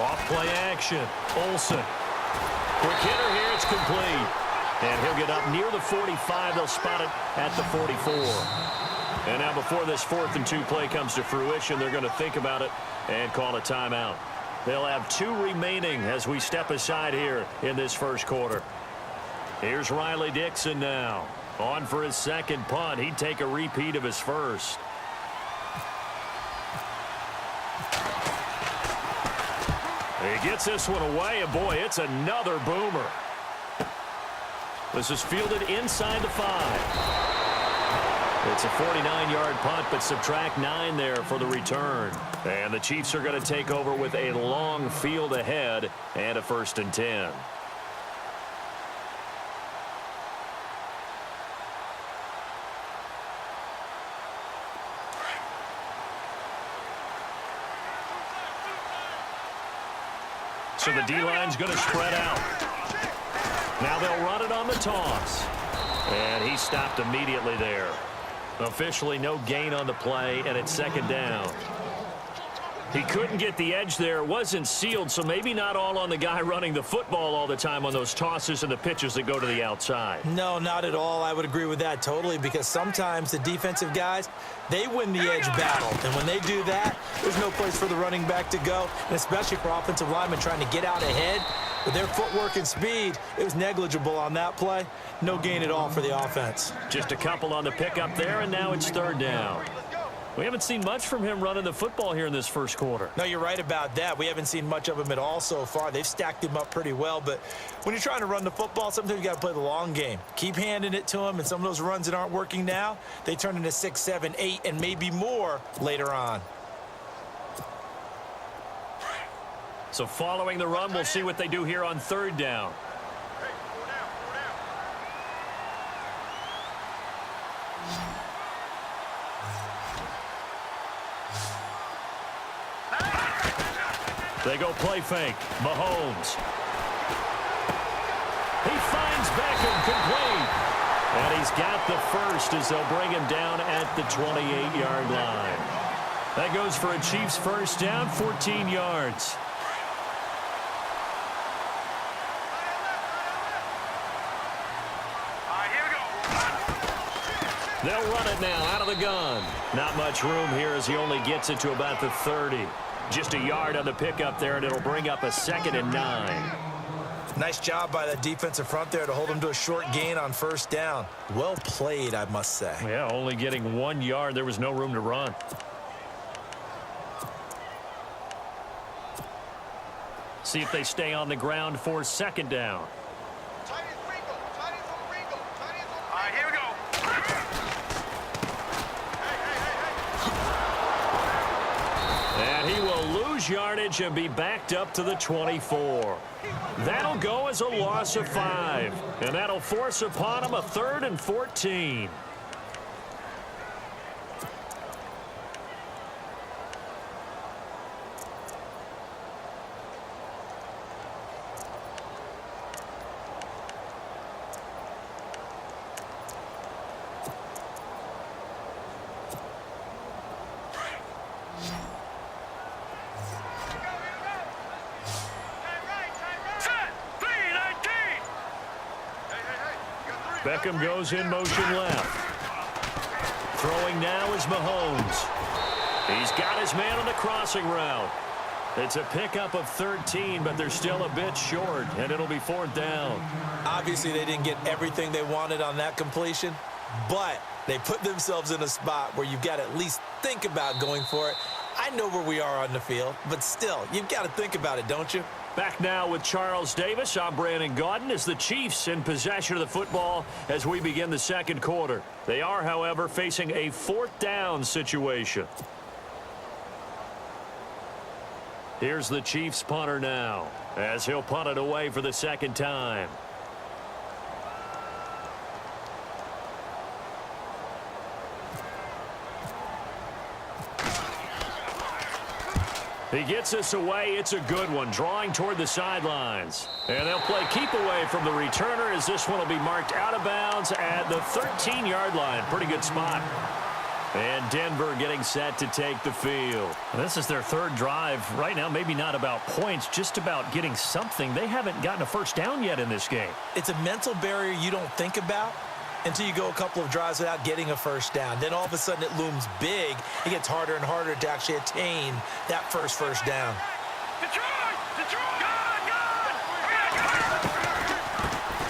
Off play action. Olsen. Quick hitter here. It's complete. And he'll get up near the 45. They'll spot it at the 44. And now before this 4th and 2 play comes to fruition, they're going to think about it and call a timeout. They'll have 2 remaining as we step aside here in this first quarter. Here's Riley Dixon now. On for his second punt. He'd take a repeat of his first. He gets this one away, and boy, it's another boomer. This is fielded inside the 5. It's a 49-yard punt, but subtract 9 there for the return. And the Chiefs are going to take over with a long field ahead and a 1st and 10. So the D-line's going to spread out. Now they'll run it on the toss. And he stopped immediately there. Officially no gain on the play, and it's 2nd down. He couldn't get the edge there. It wasn't sealed, so maybe not all on the guy running the football all the time on those tosses and the pitches that go to the outside. No, not at all. I would agree with that totally, because sometimes the defensive guys, they win the edge battle. And when they do that, there's no place for the running back to go, and especially for offensive linemen trying to get out ahead. With their footwork and speed, it was negligible on that play. No gain at all for the offense. Just a couple on the pickup there, and now it's 3rd down. We haven't seen much from him running the football here in this first quarter. No, you're right about that. We haven't seen much of him at all so far. They've stacked him up pretty well, but when you're trying to run the football, sometimes you got to play the long game. Keep handing it to him, and some of those runs that aren't working now, they turn into 6, 7, 8, and maybe more later on. So following the run, we'll see what they do here on 3rd down. They go play fake. Mahomes. He finds Beckham complete. And he's got the first as they'll bring him down at the 28-yard line. That goes for a Chiefs first down, 14 yards. They'll run it now out of the gun. Not much room here as he only gets it to about the 30. Just a yard on the pickup there, and it'll bring up a 2nd and 9. Nice job by the defensive front there to hold him to a short gain on 1st down. Well played, I must say. Yeah, only getting 1 yard. There was no room to run. See if they stay on the ground for 2nd down. Yardage and be backed up to the 24. That'll go as a loss of 5, and that'll force upon him a 3rd and 14. Beckham goes in motion left. Throwing now is Mahomes. He's got his man on the crossing route. It's a pickup of 13, but they're still a bit short, and it'll be 4th down. Obviously, they didn't get everything they wanted on that completion, but they put themselves in a spot where you've got to at least think about going for it. I know where we are on the field, but still, you've got to think about it, don't you? Back now with Charles Davis. I'm Brandon Gaudin as the Chiefs in possession of the football as we begin the 2nd quarter. They are, however, facing a 4th down situation. Here's the Chiefs punter now as he'll punt it away for the 2nd time. He gets this away. It's a good one, drawing toward the sidelines. And they'll play keep away from the returner as this one will be marked out of bounds at the 13-yard line. Pretty good spot. And Denver getting set to take the field. This is their third drive. Right now, maybe not about points, just about getting something. They haven't gotten a first down yet in this game. It's a mental barrier you don't think about until you go a couple of drives without getting a first down. Then all of a sudden it looms big. It gets harder and harder to actually attain that first down.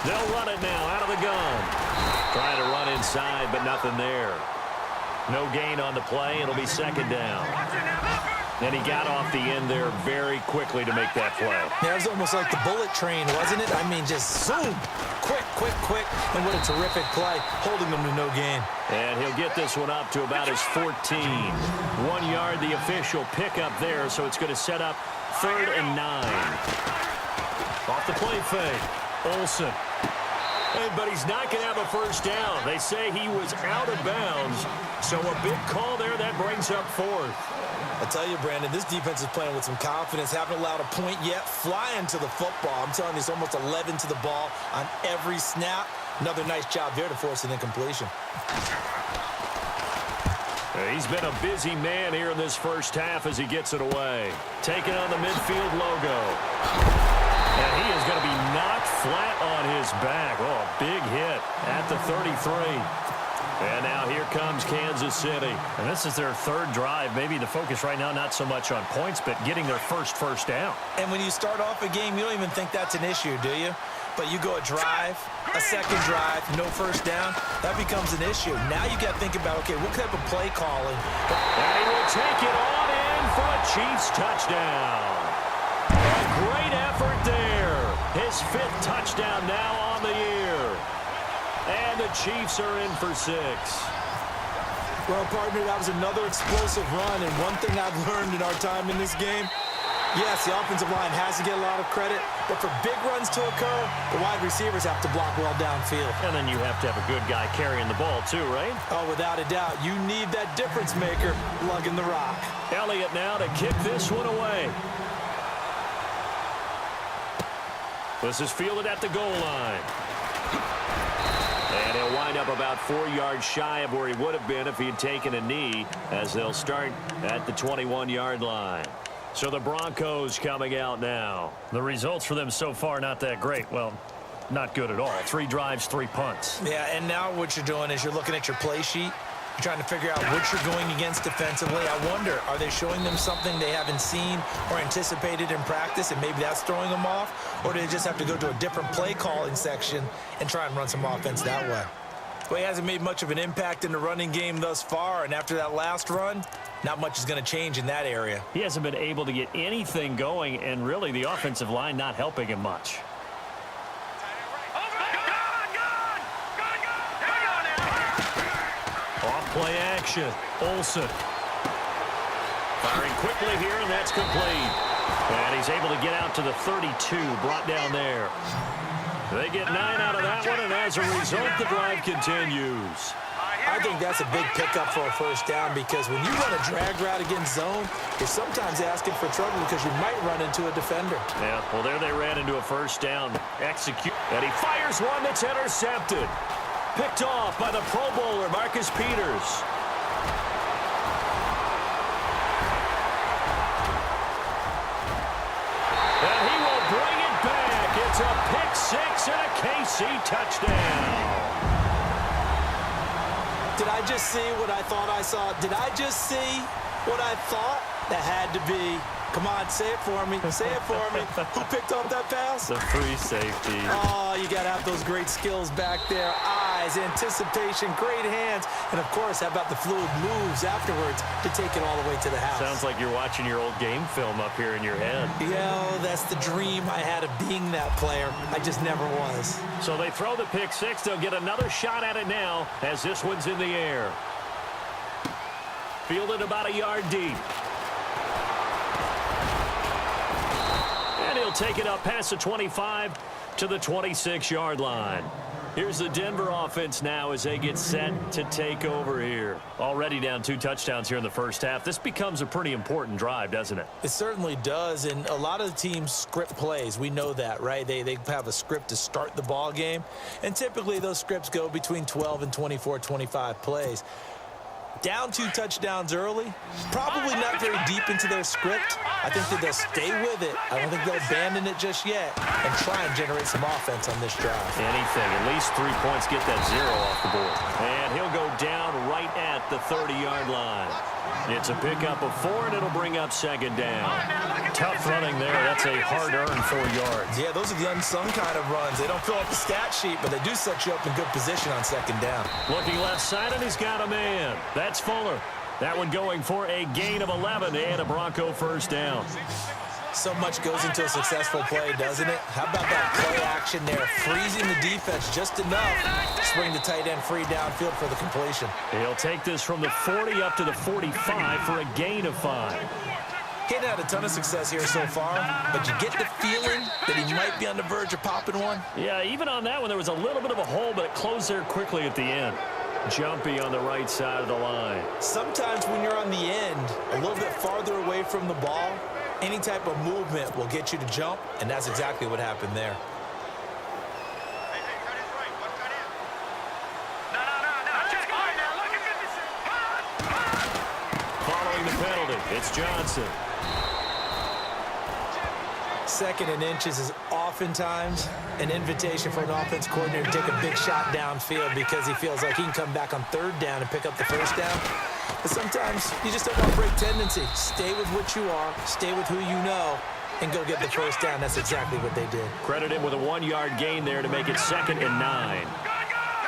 They'll run it now out of the gun. Trying to run inside, but nothing there. No gain on the play. It'll be second down. And he got off the end there very quickly to make that play. Yeah, it was almost like the bullet train, wasn't it? I mean, just zoom. Quick. And what a terrific play, holding them to no gain. And he'll get this one up to about his 14. 1 yard, the official pickup there, so it's going to set up 3rd and 9. Off the play fake. Olsen. But he's not going to have a first down. They say he was out of bounds. So a big call there that brings up 4th. I tell you, Brandon, this defense is playing with some confidence. Haven't allowed a point yet. Flying to the football. I'm telling you, it's almost 11 to the ball on every snap. Another nice job there to force an incompletion. He's been a busy man here in this first half as he gets it away. Taking on the midfield logo. And he is going to be knocked flat on his back. Oh, a big hit at the 33. And now here comes Kansas City. And this is their third drive. Maybe the focus right now not so much on points, but getting their first down. And when you start off a game, you don't even think that's an issue, do you? But you go a drive, a second drive, no first down, that becomes an issue. Now you got to think about, okay, what type of play calling? And he will take it on in for a Chiefs touchdown. A great effort there. His 5th touchdown now on the year. And the Chiefs are in for 6. Well, partner, that was another explosive run. And one thing I've learned in our time in this game, yes, the offensive line has to get a lot of credit, but for big runs to occur, the wide receivers have to block well downfield. And then you have to have a good guy carrying the ball too, right? Oh, without a doubt. You need that difference maker lugging the rock. Elliott now to kick this one away. This is fielded at the goal line. And he'll wind up about 4 yards shy of where he would have been if he had taken a knee, as they'll start at the 21-yard line. So the Broncos coming out now. The results for them so far not that great. Well, not good at all. 3 drives, 3 punts. Yeah, and now what you're doing is you're looking at your play sheet. You're trying to figure out what you're going against defensively. I wonder, are they showing them something they haven't seen or anticipated in practice, and maybe that's throwing them off? Or do they just have to go to a different play calling section and try and run some offense that way? Well, he hasn't made much of an impact in the running game thus far, and after that last run, not much is going to change in that area. He hasn't been able to get anything going, and really the offensive line not helping him much. Off-play action. Olsen. Firing quickly here, and that's complete. And he's able to get out to the 32, brought down there. They get 9 out of that one, and as a result, the drive continues. I think that's a big pickup for a first down, because when you run a drag route against zone, you're sometimes asking for trouble because you might run into a defender. Yeah, well, there they ran into a first down. Execute. And he fires one that's intercepted. Picked off by the Pro Bowler, Marcus Peters. And he will bring it back. It's a pick-6 and a KC touchdown. Did I just see what I thought I saw? Did I just see what I thought? That had to be. Come on, say it for me. Say it for me. Who picked up that pass? The free safety. Oh, you got to have those great skills back there. Eyes, anticipation, great hands. And, of course, how about the fluid moves afterwards to take it all the way to the house? Sounds like you're watching your old game film up here in your head. Yeah, that's the dream I had of being that player. I just never was. So they throw the pick-6. They'll get another shot at it now as this one's in the air. Fielded about a yard deep. And he'll take it up past the 25 to the 26-yard line. Here's the Denver offense now as they get set to take over here. Already down 2 touchdowns here in the first half. This becomes a pretty important drive, doesn't it? It certainly does, and a lot of the teams script plays. We know that, right? They have a script to start the ball game, and typically those scripts go between 12 and 24, 25 plays. Down 2 touchdowns early, probably not very deep into their script. I think that they'll stay with it. I don't think they'll abandon it just yet and try and generate some offense on this drive. Anything, at least 3 points, get that 0 off the board. And he'll go down right at the 30-yard line. It's a pickup of 4, and it'll bring up second down. Tough running there. That's a hard-earned 4 yards. Yeah, those are the unsung kind of runs. They don't fill up the stat sheet, but they do set you up in good position on second down. Looking left side, and he's got a man. That's Fuller. That one going for a gain of 11 and a Bronco first down. So much goes into a successful play, doesn't it? How about that play action there? Freezing the defense just enough to spring the tight end free downfield for the completion. He'll take this from the 40 up to the 45 for a gain of 5. He hadn't had a ton of success here so far, but you get the feeling that he might be on the verge of popping one. Yeah, even on that one, there was a little bit of a hole, but it closed there quickly at the end. Jumpy on the right side of the line. Sometimes when you're on the end, a little bit farther away from the ball, any type of movement will get you to jump, and that's exactly what happened there. Following the penalty, it's Johnson. 2nd and inches is oftentimes an invitation for an offense coordinator to take a big shot downfield because he feels like he can come back on 3rd down and pick up the first down. But sometimes you just don't want to break tendency. Stay with what you are, stay with who you know, and go get the first down. That's exactly what they did. Credit him with a 1-yard gain there to make it 2nd and 9.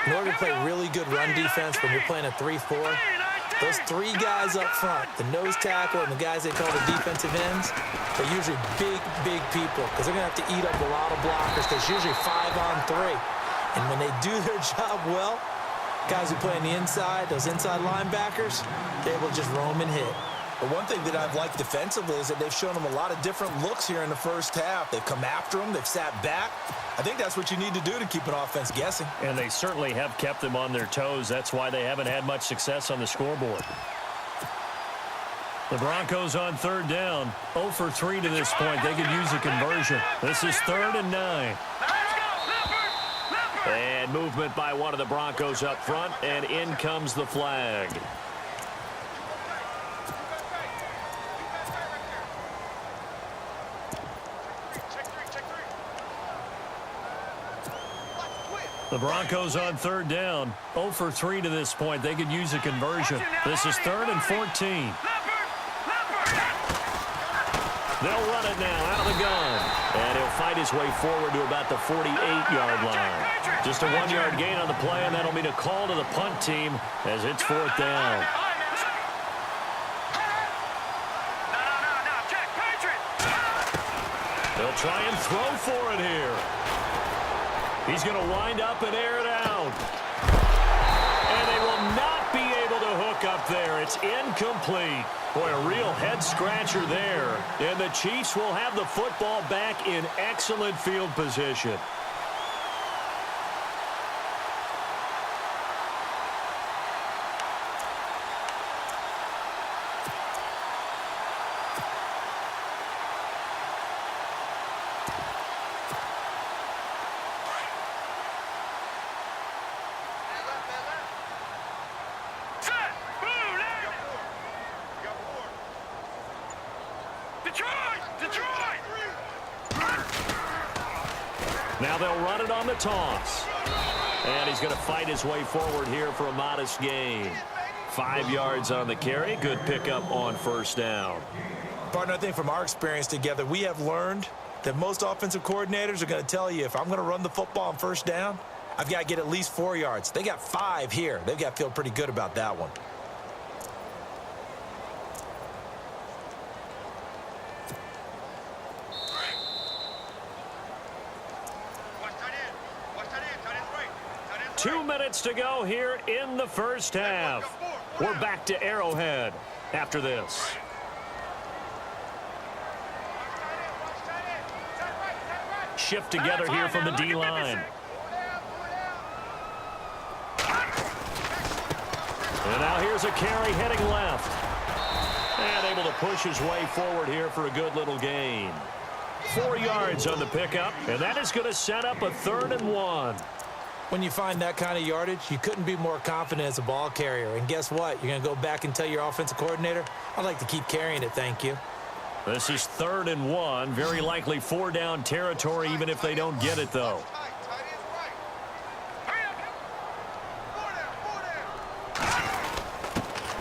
In order to play really good run defense when you're playing a 3-4, those 3 guys up front, the nose tackle and the guys they call the defensive ends, they're usually big, big people because they're going to have to eat up a lot of blockers because it's usually 5-on-3. And when they do their job well, guys who play on the inside, those inside linebackers, they're able to just roam and hit. But one thing that I've liked defensively is that they've shown them a lot of different looks here in the first half. They've come after them. They've sat back. I think that's what you need to do to keep an offense guessing. And they certainly have kept them on their toes. That's why they haven't had much success on the scoreboard. The Broncos on 3rd down. 0 for 3 to this point. They could use a conversion. This is 3rd and 9. And movement by one of the Broncos up front, and in comes the flag. The Broncos on 3rd down. 0 for 3 to this point. They could use a conversion. This is 3rd and 14. They'll run it now out of the gun. And he'll fight his way forward to about the 48-yard line. Just a 1-yard gain on the play, and that'll mean a call to the punt team as it's 4th down. They'll try and throw for it here. He's going to wind up and air it out. And they will not be able to hook up there. It's incomplete. Boy, a real head-scratcher there. And the Chiefs will have the football back in excellent field position. Now they'll run it on the toss. And he's going to fight his way forward here for a modest gain. 5 yards on the carry. Good pickup on 1st down. Partner, I think from our experience together, we have learned that most offensive coordinators are going to tell you if I'm going to run the football on 1st down, I've got to get at least 4 yards. They got 5 here. They've got to feel pretty good about that one. Two minutes to go here in the first half. We're back to Arrowhead after this. Shift together here from the D-line. And now here's a carry heading left. And able to push his way forward here for a good little gain. 4 yards on the pickup, and that is going to set up a 3rd and 1. When you find that kind of yardage, you couldn't be more confident as a ball carrier. And guess what? You're going to go back and tell your offensive coordinator, I'd like to keep carrying it, thank you. This is 3rd and 1. Very likely 4-down territory, even if they don't get it, though.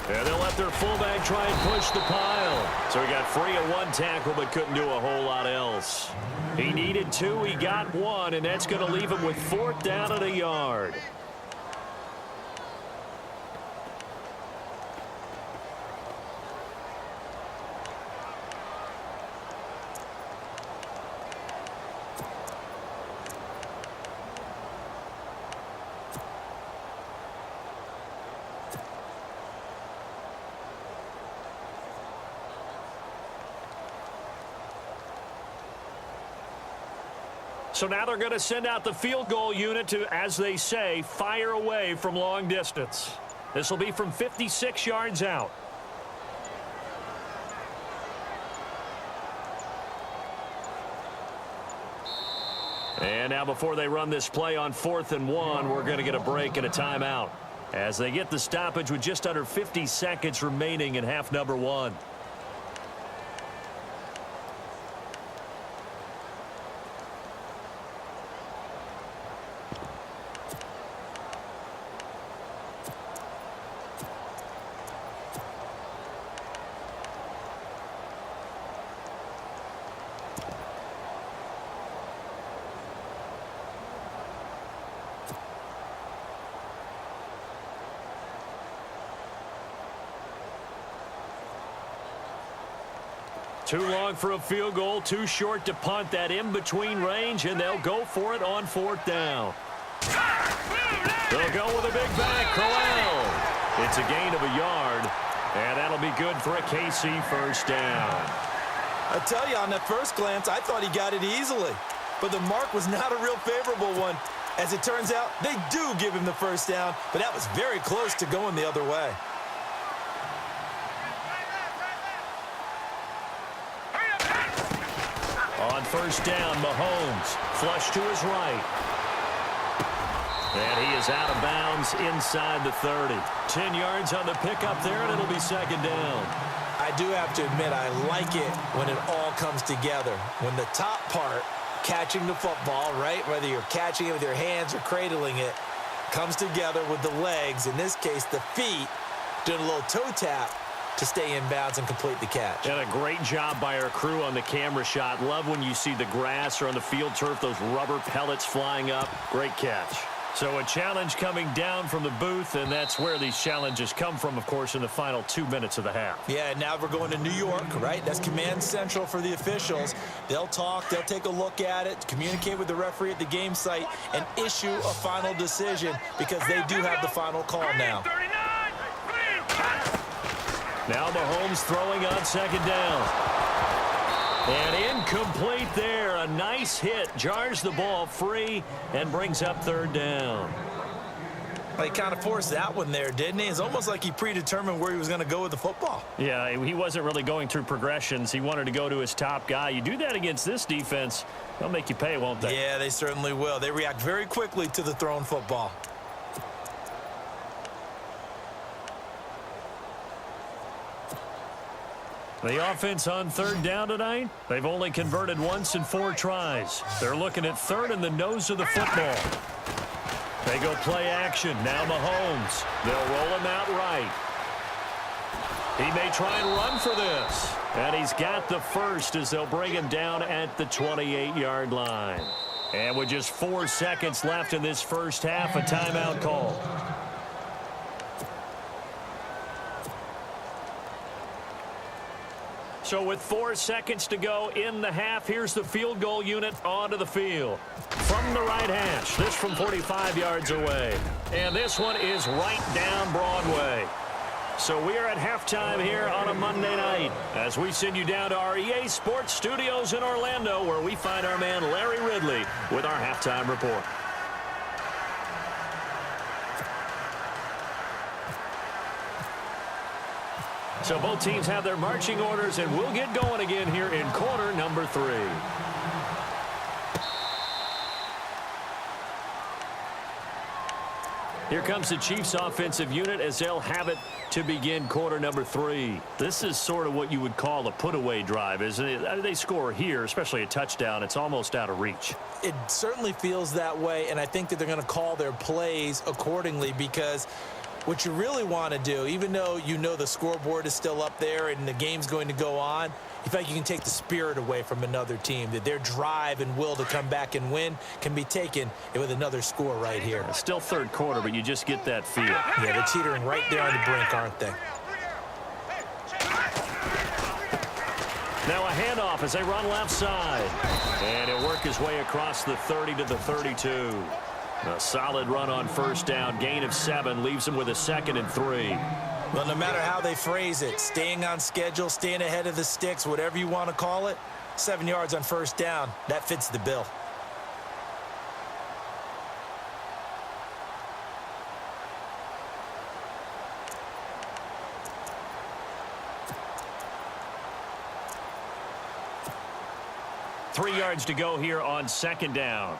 And they'll let their fullback try and push the pile. So he got free of 1 tackle, but couldn't do a whole lot else. He needed 2, he got 1, and that's going to leave him with 4th down and a yard. So now they're going to send out the field goal unit to, as they say, fire away from long distance. This will be from 56 yards out. And now before they run this play on 4th and 1, we're going to get a break and a timeout as they get the stoppage with just under 50 seconds remaining in half number 1. Too long for a field goal, too short to punt that in-between range, and they'll go for it on 4th down. They'll go with a big back, Crowell. It's a gain of a yard, and that'll be good for a KC 1st down. I tell you, on that first glance, I thought he got it easily. But the mark was not a real favorable one. As it turns out, they do give him the 1st down, but that was very close to going the other way. On 1st down, Mahomes, flush to his right. And he is out of bounds inside the 30. 10 yards on the pickup there, and it'll be 2nd down. I do have to admit, I like it when it all comes together. When the top part, catching the football, right, whether you're catching it with your hands or cradling it, comes together with the legs, in this case the feet, doing a little toe tap to stay in bounds and complete the catch. And a great job by our crew on the camera shot. Love when you see the grass or on the field turf, those rubber pellets flying up. Great catch. So a challenge coming down from the booth, and that's where these challenges come from, of course, in the final 2 minutes of the half. Yeah, now we're going to New York, right? That's command central for the officials. They'll talk, they'll take a look at it, communicate with the referee at the game site, and issue a final decision because they do have the final call now. Now Mahomes throwing on 2nd down. And incomplete there. A nice hit. Jars the ball free and brings up 3rd down. He kind of forced that one there, didn't he? It's almost like he predetermined where he was going to go with the football. Yeah, he wasn't really going through progressions. He wanted to go to his top guy. You do that against this defense, they'll make you pay, won't they? Yeah, they certainly will. They react very quickly to the thrown football. The offense on 3rd down tonight, they've only converted once in 4 tries. They're looking at 3rd in the nose of the football. They go play action. Now Mahomes. They'll roll him out right. He may try and run for this. And he's got the 1st as they'll bring him down at the 28-yard line. And with just 4 seconds left in this first half, a timeout call. So with 4 seconds to go in the half, here's the field goal unit onto the field. From the right hash, this from 45 yards away. And this one is right down Broadway. So we are at halftime here on a Monday night as we send you down to our EA Sports Studios in Orlando, where we find our man Larry Ridley with our halftime report. So both teams have their marching orders, and we'll get going again here in quarter number 3. Here comes the Chiefs offensive unit as they'll have it to begin quarter number 3. This is sort of what you would call a put-away drive, isn't it? They score here, especially a touchdown. It's almost out of reach. It certainly feels that way, and I think that they're going to call their plays accordingly because what you really want to do, even though you know the scoreboard is still up there and the game's going to go on, you feel like you can take the spirit away from another team, that their drive and will to come back and win can be taken with another score right here. It's still third quarter, but you just get that feel. Yeah, they're teetering right there on the brink, aren't they? Now a handoff as they run left side. And he'll work his way across the 30 to the 32. A solid run on first down. Gain of 7 leaves him with a 2nd and 3. Well, no matter how they phrase it, staying on schedule, staying ahead of the sticks, whatever you want to call it, 7 yards on first down, that fits the bill. Three yards to go here on second down.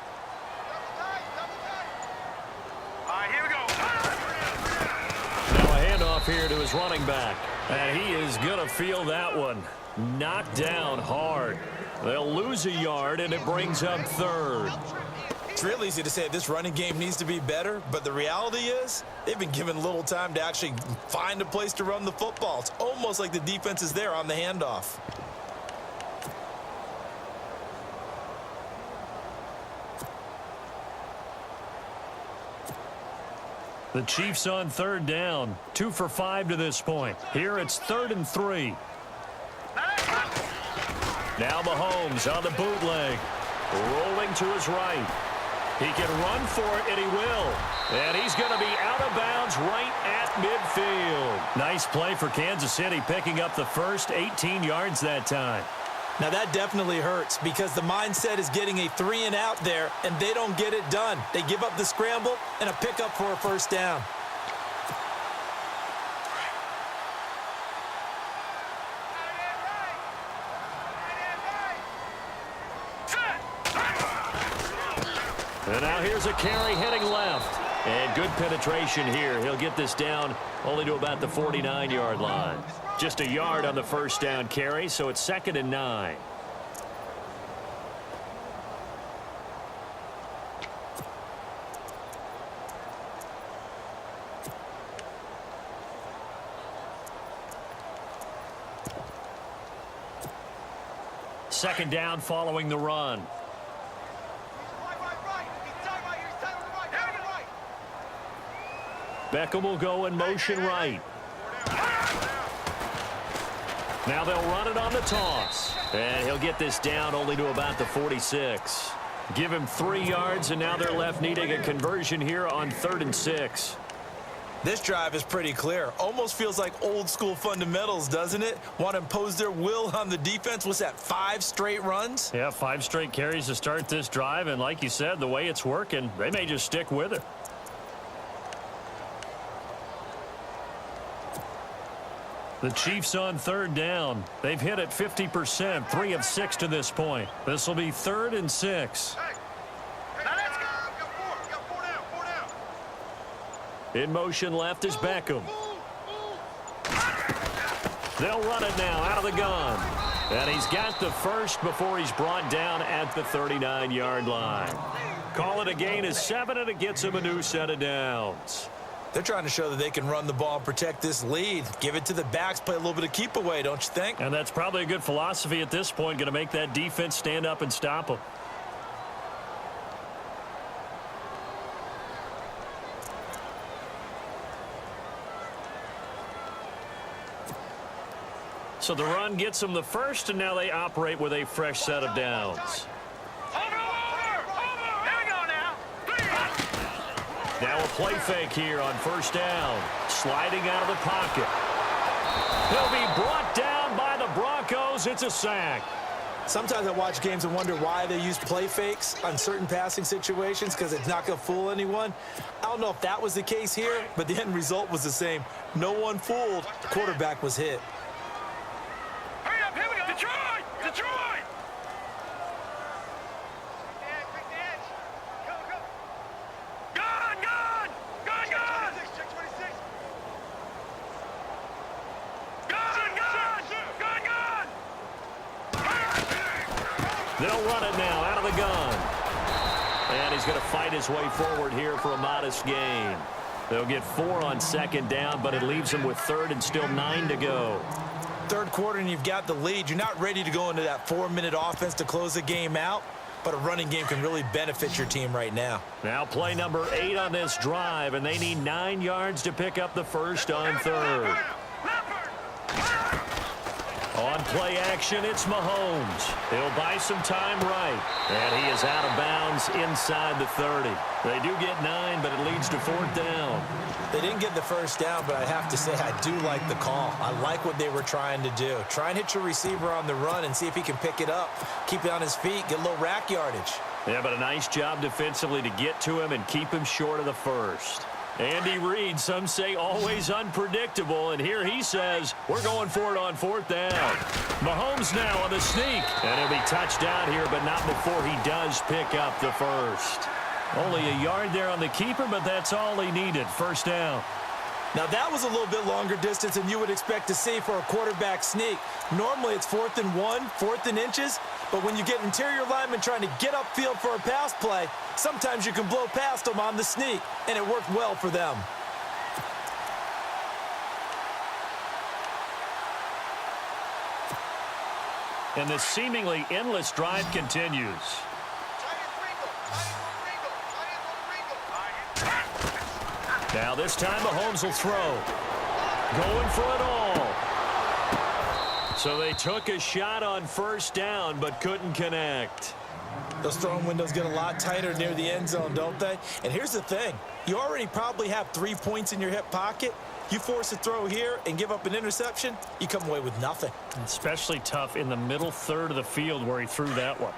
Here to his running back, and he is going to feel that one. Knocked down hard. They'll lose a yard, and it brings up 3rd. It's real easy to say this running game needs to be better, but the reality is they've been given little time to actually find a place to run the football. It's almost like the defense is there on the handoff. The Chiefs on 3rd down. 2 for 5 to this point. Here it's 3rd and 3. Now Mahomes on the bootleg. Rolling to his right. He can run for it, and he will. And he's going to be out of bounds right at midfield. Nice play for Kansas City, picking up the first 18 yards that time. Now that definitely hurts because the mindset is getting a 3 and out there, and they don't get it done. They give up the scramble and a pickup for a first down. And now here's a carry heading left. And good penetration here. He'll get this down only to about the 49-yard line. Just a yard on the first down carry, so it's 2nd and 9. Second down following the run. Beckham will go in motion right. Now they'll run it on the toss. And he'll get this down only to about the 46. Give him 3 yards, and now they're left needing a conversion here on 3rd and 6. This drive is pretty clear. Almost feels like old school fundamentals, doesn't it? Want to impose their will on the defense. What's that, 5 straight runs? Yeah, 5 straight carries to start this drive. And like you said, the way it's working, they may just stick with it. The Chiefs on 3rd down. They've hit it 50%, 3 of 6 to this point. This will be 3rd and 6. In motion left is Beckham. They'll run it now out of the gun. And he's got the first before he's brought down at the 39-yard line. Call it a gain of 7, and it gets him a new set of downs. They're trying to show that they can run the ball and protect this lead. Give it to the backs, play a little bit of keep away, don't you think? And that's probably a good philosophy at this point, going to make that defense stand up and stop them. So the run gets them the first, and now they operate with a fresh set of downs. Now a play fake here on first down. Sliding out of the pocket. He'll be brought down by the Broncos. It's a sack. Sometimes I watch games and wonder why they use play fakes on certain passing situations because it's not going to fool anyone. I don't know if that was the case here, but the end result was the same. No one fooled. The quarterback was hit. Hurry up, here we go. Detroit! Detroit! Gun! Gun! Gun! Gun! They'll run it now out of the gun. And he's going to fight his way forward here for a modest gain. They'll get 4 on second down, but it leaves them with third and still 9 to go. Third quarter and you've got the lead. You're not ready to go into that 4-minute offense to close the game out, but a running game can really benefit your team right now. Now play number 8 on this drive, and they need 9 yards to pick up the first on third. On play action, it's Mahomes. He'll buy some time right. And he is out of bounds inside the 30. They do get 9, but it leads to 4th down. They didn't get the first down, but I have to say I do like the call. I like what they were trying to do. Try and hit your receiver on the run and see if he can pick it up. Keep it on his feet, get a little rack yardage. Yeah, but a nice job defensively to get to him and keep him short of the first. Andy Reid, some say always unpredictable, and here he says we're going for it on 4th down. Mahomes now on the sneak, and he'll be touched down here, but not before he does pick up the first. Only a yard there on the keeper, but that's all he needed. First down. Now that was a little bit longer distance than you would expect to see for a quarterback sneak. Normally it's 4th and 1, 4th and inches, but when you get interior linemen trying to get upfield for a pass play, sometimes you can blow past them on the sneak, and it worked well for them. And the seemingly endless drive continues. Now this time Mahomes will throw. Going for it all. So they took a shot on first down but couldn't connect. Those throwing windows get a lot tighter near the end zone, don't they? And here's the thing. You already probably have 3 points in your hip pocket. You force a throw here and give up an interception, you come away with nothing. Especially tough in the middle third of the field where he threw that one.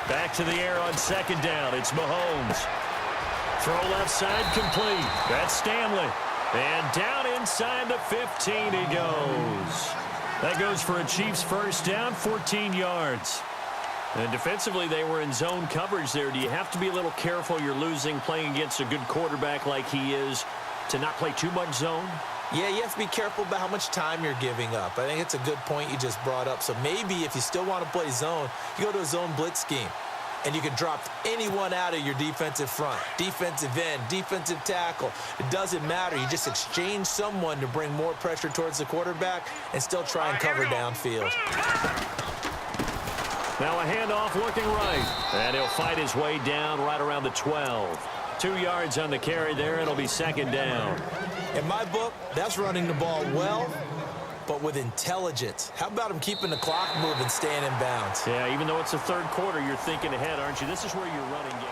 Back to the air on second down. It's Mahomes. Throw left side complete. That's Stanley. And down inside the 15 he goes. That goes for a Chiefs first down, 14 yards. And defensively, they were in zone coverage there. Do you have to be a little careful you're losing playing against a good quarterback like he is to not play too much zone? Yeah, you have to be careful about how much time you're giving up. I think it's a good point you just brought up. So maybe if you still want to play zone, you go to a zone blitz scheme. And you can drop anyone out of your defensive front, defensive end, defensive tackle. It doesn't matter. You just exchange someone to bring more pressure towards the quarterback and still try and cover downfield. Now a handoff looking right. And he'll fight his way down right around the 12. 2 yards on the carry there. It'll be second down. In my book, that's running the ball well, but with intelligence. How about him keeping the clock moving, staying in bounds? Yeah, even though it's the third quarter, you're thinking ahead, aren't you? This is where your running game.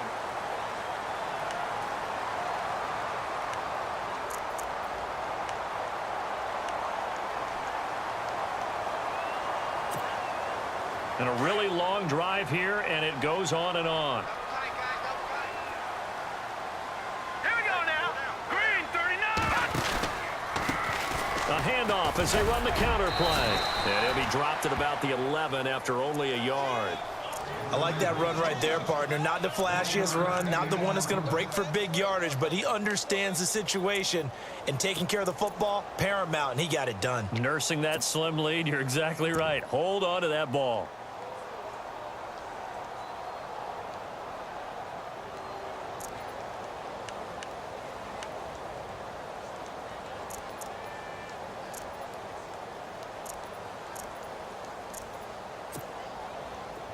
And a really long drive here, and it goes on and on. A handoff as they run the counter play. And he'll be dropped at about the 11 after only a yard. I like that run right there, partner. Not the flashiest run, not the one that's going to break for big yardage, but he understands the situation, and taking care of the football, paramount, and he got it done. Nursing that slim lead, you're exactly right. Hold on to that ball.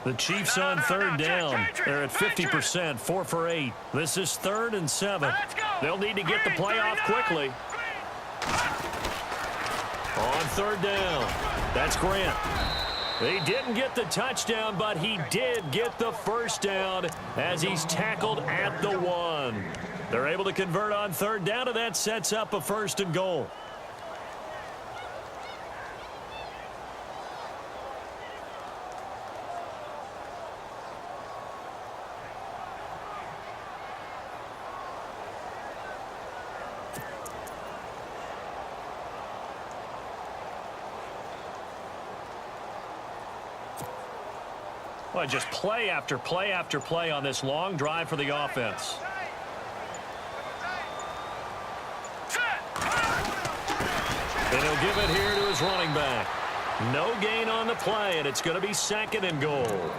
The Chiefs on third down. They're at 50%, 4 for 8. This is 3rd and 7. They'll need to get the play off quickly. On third down, that's Grant. He didn't get the touchdown, but he did get the first down as he's tackled at the 1. They're able to convert on third down, and that sets up a 1st and goal. Well, just play after play after play on this long drive for the offense. And he'll give it here to his running back. No gain on the play, and it's going to be 2nd and goal.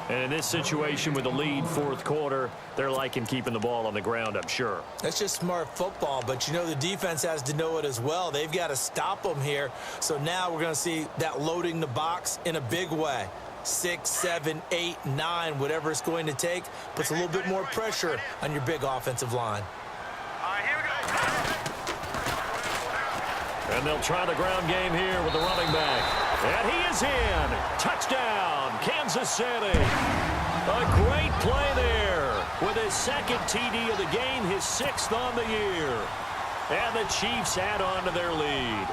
And in this situation with the lead, fourth quarter, they're liking keeping the ball on the ground, I'm sure. That's just smart football, but you know the defense has to know it as well. They've got to stop them here. So now we're going to see that loading the box in a big way. 6, 7, 8, 9, whatever it's going to take, puts a little bit more pressure on your big offensive line. All right, here we go. And they'll try the ground game here with the running back. And he is in. Touchdown, Kansas City. A great play there with his 2nd TD of the game, his 6th on the year. And the Chiefs add on to their lead.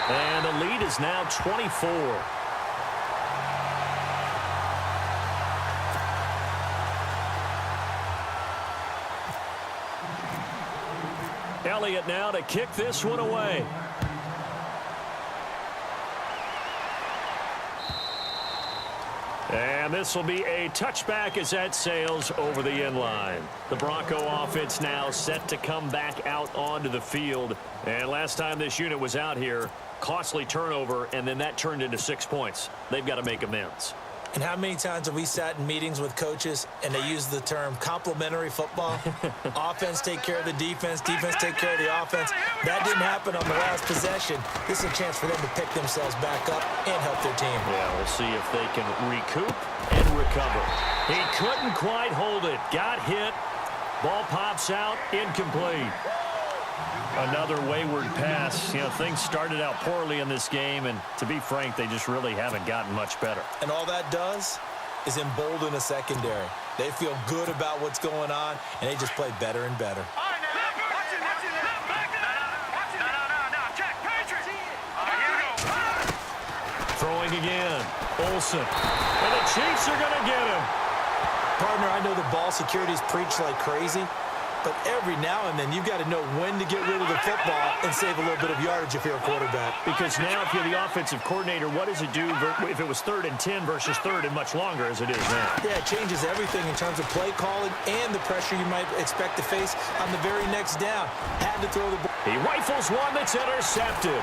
And the lead is now 24. Elliott now to kick this one away. And this will be a touchback as that sails over the end line. The Bronco offense now set to come back out onto the field. And last time this unit was out here, costly turnover, and then that turned into 6 points. They've got to make amends. And how many times have we sat in meetings with coaches and they use the term complementary football? Offense take care of the defense, defense take care of the offense. That didn't happen on the last possession. This is a chance for them to pick themselves back up and help their team. Yeah, we'll see if they can recoup and recover. He couldn't quite hold it. Got hit. Ball pops out, incomplete. Another wayward pass. You know, things started out poorly in this game, and to be frank, they just really haven't gotten much better. And all that does is embolden a secondary. They feel good about what's going on, and they just play better and better. All right, now, watch it, watch it. Back it up. Watch it. No. Check. Patriots. All right, here we go. Throwing again. Olsen. And the Chiefs are going to get him. Partner, I know the ball security is preached like crazy, but every now and then you've got to know when to get rid of the football and save a little bit of yardage if you're a quarterback. Because now if you're the offensive coordinator, what does it do if it was 3rd and 10 versus 3rd and much longer as it is now? Yeah, it changes everything in terms of play calling and the pressure you might expect to face on the very next down. Had to throw the ball. He rifles one that's intercepted.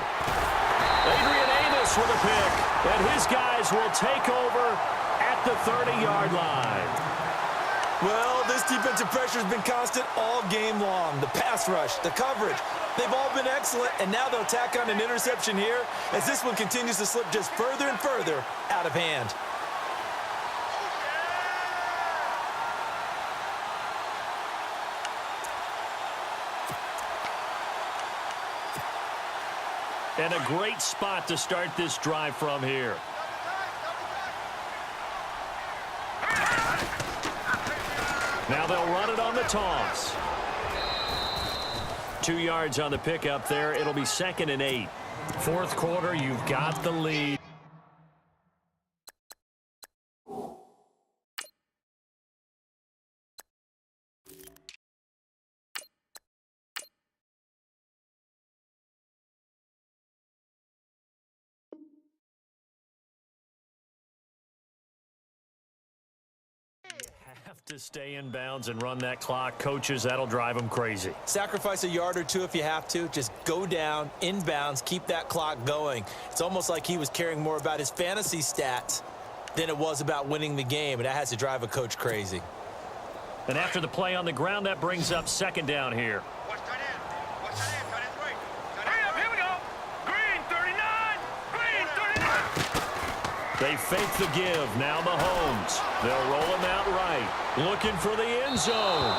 Adrian Amos with a pick, and his guys will take over at the 30-yard line. Well, this defensive pressure has been constant all game long. The pass rush, the coverage, they've all been excellent, and now they'll tack on an interception here as this one continues to slip just further and further out of hand. And a great spot to start this drive from here. Now they'll run it on the toss. 2 yards on the pickup there. It'll be 2nd and 8. Fourth quarter, you've got the lead. Have to stay in bounds and run that clock. Coaches, that'll drive them crazy. Sacrifice a yard or two if you have to. Just go down, in bounds, keep that clock going. It's almost like he was caring more about his fantasy stats than it was about winning the game, and that has to drive a coach crazy. And after the play on the ground, that brings up 2nd down here. Watch tight end. Watch tight end. Tight end's right. Hurry up, here we go. Green 39. Green 39. They fake the give. Now Mahomes. They'll roll him out right. Looking for the end zone.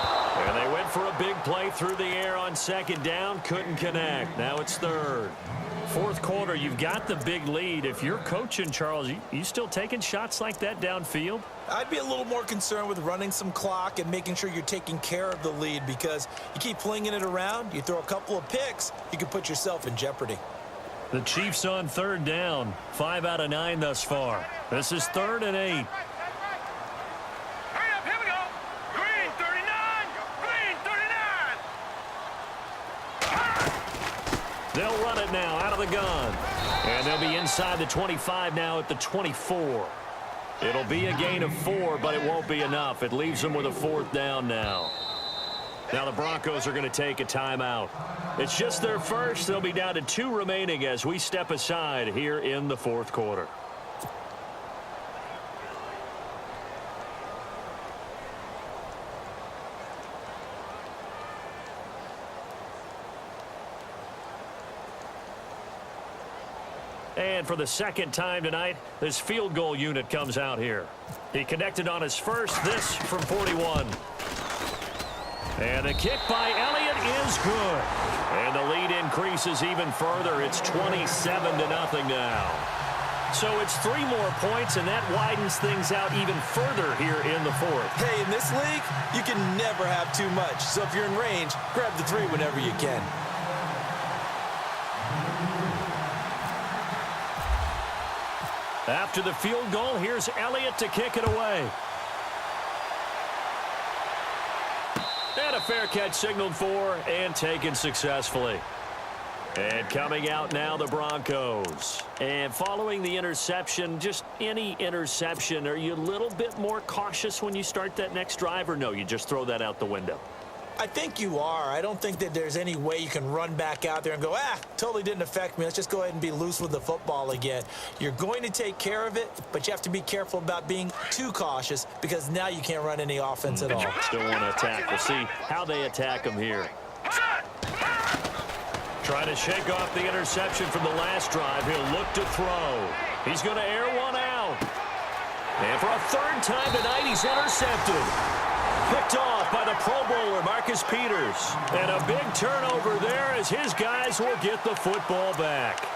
And they went for a big play through the air on 2nd down. Couldn't connect. Now it's 3rd. Fourth quarter, you've got the big lead. If you're coaching, Charles, you still taking shots like that downfield? I'd be a little more concerned with running some clock and making sure you're taking care of the lead, because you keep flinging it around, you throw a couple of picks, you can put yourself in jeopardy. The Chiefs on 3rd down. 5 out of 9 thus far. This is 3rd and 8. Hurry up, here we go. Green 39. Green 39. They'll run it now gun. And they'll be inside the 25 now at the 24. It'll be a gain of 4, but it won't be enough. It leaves them with a 4th down now. Now the Broncos are going to take a timeout. It's just their first. They'll be down to 2 remaining as we step aside here in the 4th quarter. And for the second time tonight, this field goal unit comes out here. He connected on his first, this from 41. And the kick by Elliott is good. And the lead increases even further. It's 27-0 now. So it's 3 more points, and that widens things out even further here in the 4th. Hey, in this league, you can never have too much. So if you're in range, grab the 3 whenever you can. After the field goal, here's Elliott to kick it away. And a fair catch signaled for and taken successfully. And coming out now, the Broncos. And following the interception, just any interception, are you a little bit more cautious when you start that next drive, or no, you just throw that out the window? I think you are. I don't think that there's any way you can run back out there and go, totally didn't affect me. Let's just go ahead and be loose with the football again. You're going to take care of it, but you have to be careful about being too cautious because now you can't run any offense at all. Still want to attack. We'll see how they attack him here. Trying to shake off the interception from the last drive. He'll look to throw. He's going to air one out. And for a 3rd time tonight, he's intercepted. Picked off by the Pro Bowler, Marcus Peters. And a big turnover there as his guys will get the football back.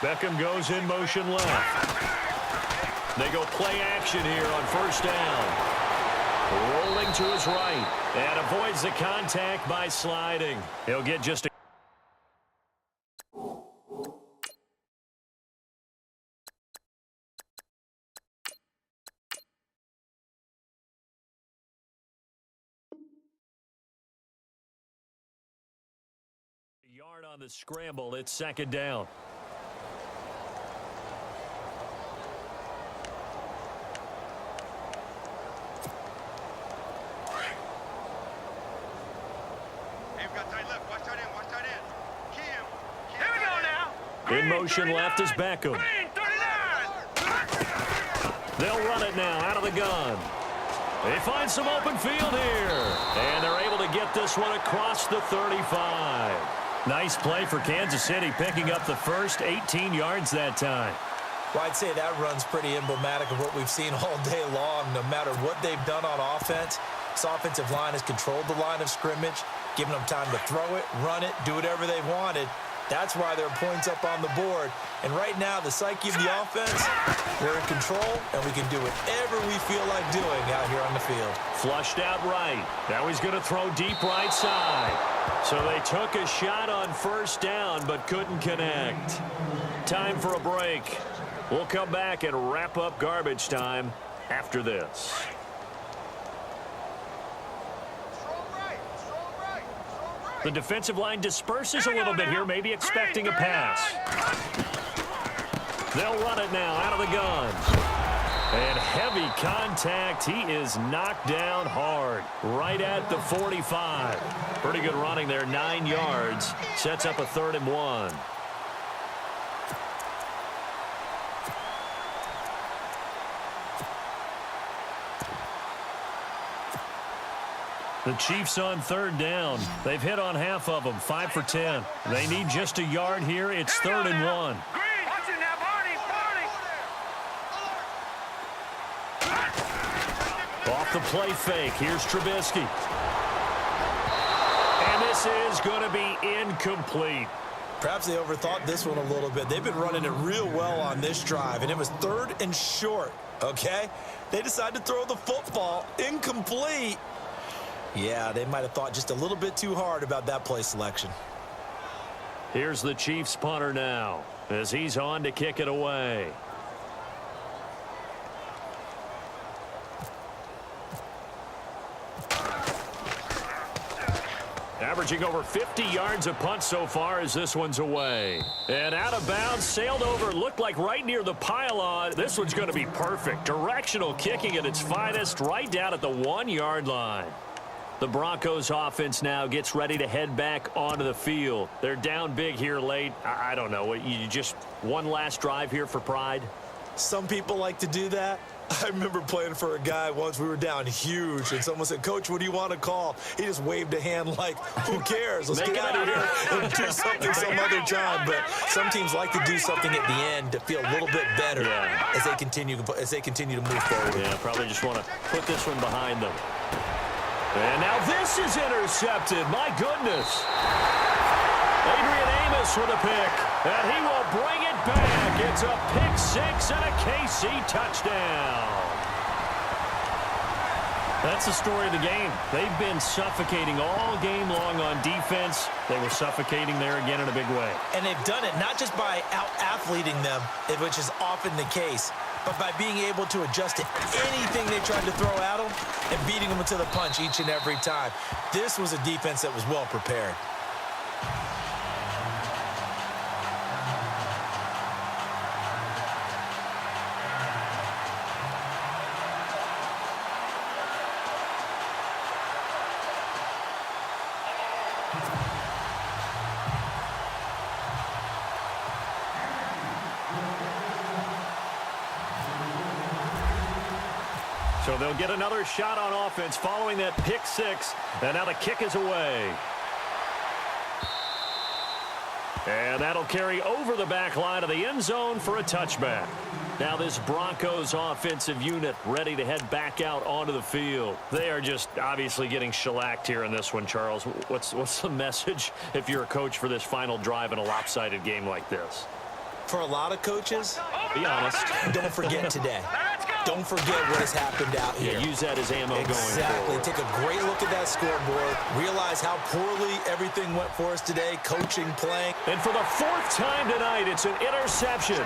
Beckham goes in motion left. They go play action here on 1st down. Rolling to his right. And avoids the contact by sliding. He'll get just a... yard on the scramble. It's 2nd down. In motion left is Beckham. They'll run it now out of the gun. They find some open field here. And they're able to get this one across the 35. Nice play for Kansas City, picking up the first 18 yards that time. Well, I'd say that run's pretty emblematic of what we've seen all day long. No matter what they've done on offense, this offensive line has controlled the line of scrimmage, giving them time to throw it, run it, do whatever they wanted. That's why there are points up on the board. And right now, the psyche of the offense, we're in control, and we can do whatever we feel like doing out here on the field. Flushed out right. Now he's going to throw deep right side. So they took a shot on 1st down, but couldn't connect. Time for a break. We'll come back and wrap up garbage time after this. The defensive line disperses a little bit here, maybe expecting a pass. They'll run it now out of the gun. And heavy contact. He is knocked down hard right at the 45. Pretty good running there, 9 yards. Sets up a 3rd and 1. The Chiefs on 3rd down. They've hit on half of them, 5 for 10. They need just a yard here. It's 3rd and 1. Off the play fake. Here's Trubisky. And this is going to be incomplete. Perhaps they overthought this one a little bit. They've been running it real well on this drive, and it was 3rd and short, okay? They decided to throw the football incomplete. Yeah, they might have thought just a little bit too hard about that play selection. Here's the Chiefs punter now as he's on to kick it away. Averaging over 50 yards a punt so far as this one's away. And out of bounds, sailed over, looked like right near the pylon. This one's going to be perfect. Directional kicking at its finest, right down at the 1-yard line. The Broncos offense now gets ready to head back onto the field. They're down big here late. I don't know. You just one last drive here for pride? Some people like to do that. I remember playing for a guy once. We were down huge, and someone said, "Coach, what do you want to call?" He just waved a hand like, "Who cares? Let's get out of here and do something some other time." But some teams like to do something at the end to feel a little bit better as they continue to move forward. Yeah, probably just want to put this one behind them. And now this is intercepted. My goodness. Adrian Amos with a pick, and he will bring it back. It's a pick six and a KC touchdown. That's the story of the game. They've been suffocating all game long on defense. They were suffocating there again in a big way. And they've done it not just by out-athleting them, which is often the case, but by being able to adjust to anything they tried to throw at them and beating them to the punch each and every time. This was a defense that was well prepared. So they'll get another shot on offense following that pick six. And now the kick is away. And that'll carry over the back line of the end zone for a touchback. Now this Broncos offensive unit ready to head back out onto the field. They are just obviously getting shellacked here in this one, Charles. What's the message if you're a coach for this final drive in a lopsided game like this? For a lot of coaches, be honest, don't forget today. Don't forget what has happened out here. Yeah, use that as ammo going forward. Exactly. Take a great look at that scoreboard. Realize how poorly everything went for us today, coaching, playing. And for the fourth time tonight, it's an interception.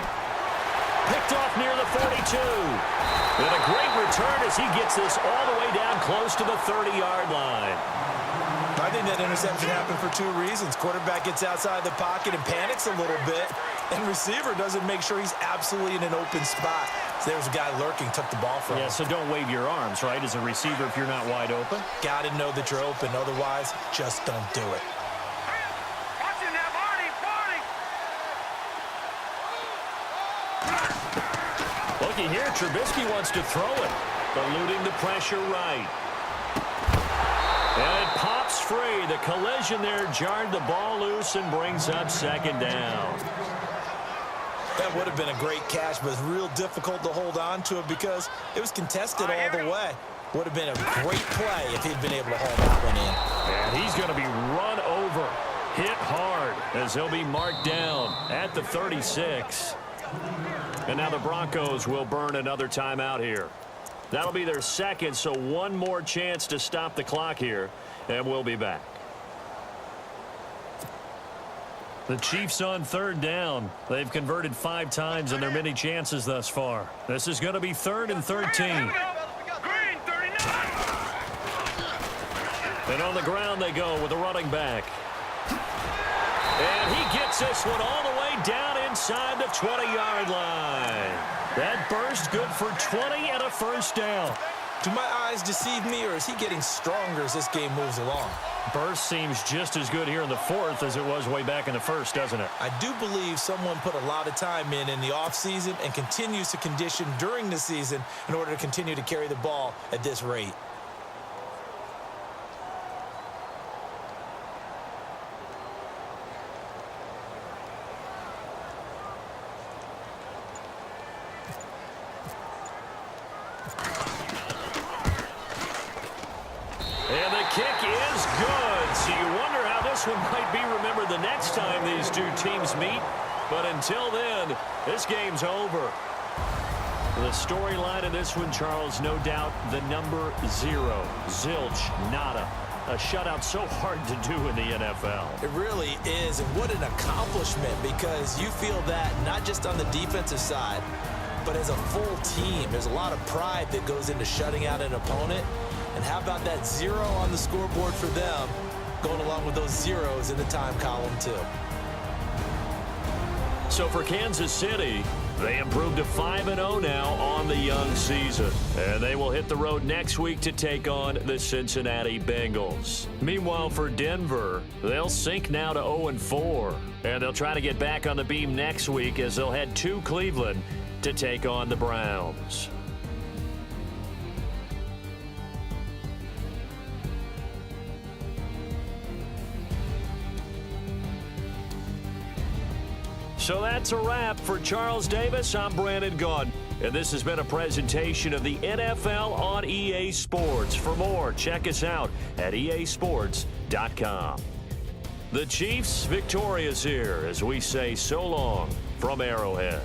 Picked off near the 42. And a great return as he gets this all the way down close to the 30-yard line. I think that interception happened for two reasons. Quarterback gets outside the pocket and panics a little bit, and receiver doesn't make sure he's absolutely in an open spot. So there's a guy lurking, took the ball from him. Yeah, so don't wave your arms, right, as a receiver if you're not wide open. Got to know that you're open. Otherwise, just don't do it. Watching that, Barney! Looky here, Trubisky wants to throw it, eluding the pressure right. And it pops free. The collision there jarred the ball loose and brings up second down. That would have been a great catch, but it's real difficult to hold on to it because it was contested all the way. Would have been a great play if he'd been able to hold that one in. And he's going to be run over, hit hard, as he'll be marked down at the 36. And now the Broncos will burn another timeout here. That'll be their second, so one more chance to stop the clock here, and we'll be back. The Chiefs on third down. They've converted 5 times in their many chances thus far. This is going to be 3rd and 13. Green 39! And on the ground they go with a running back. And he gets this one all the way down inside the 20-yard line. That burst good for 20 and a first down. Do my eyes deceive me, or is he getting stronger as this game moves along? Burst seems just as good here in the fourth as it was way back in the first, doesn't it? I do believe someone put a lot of time in the offseason and continues to condition during the season in order to continue to carry the ball at this rate. And the kick is good. So you wonder how this one might be remembered the next time these two teams meet. But until then, this game's over. The storyline in this one, Charles, no doubt the number 0. Zilch, nada. A shutout so hard to do in the NFL. It really is, and what an accomplishment, because you feel that not just on the defensive side, but as a full team. There's a lot of pride that goes into shutting out an opponent. And how about that 0 on the scoreboard for them, going along with those zeros in the time column too. So for Kansas City, they improved to 5-0 now on the young season. And they will hit the road next week to take on the Cincinnati Bengals. Meanwhile, for Denver, they'll sink now to 0-4. And they'll try to get back on the beam next week as they'll head to Cleveland to take on the Browns. So that's a wrap. For Charles Davis, I'm Brandon Gaudin. And this has been a presentation of the NFL on EA Sports. For more, check us out at easports.com. The Chiefs victorious here as we say so long from Arrowhead.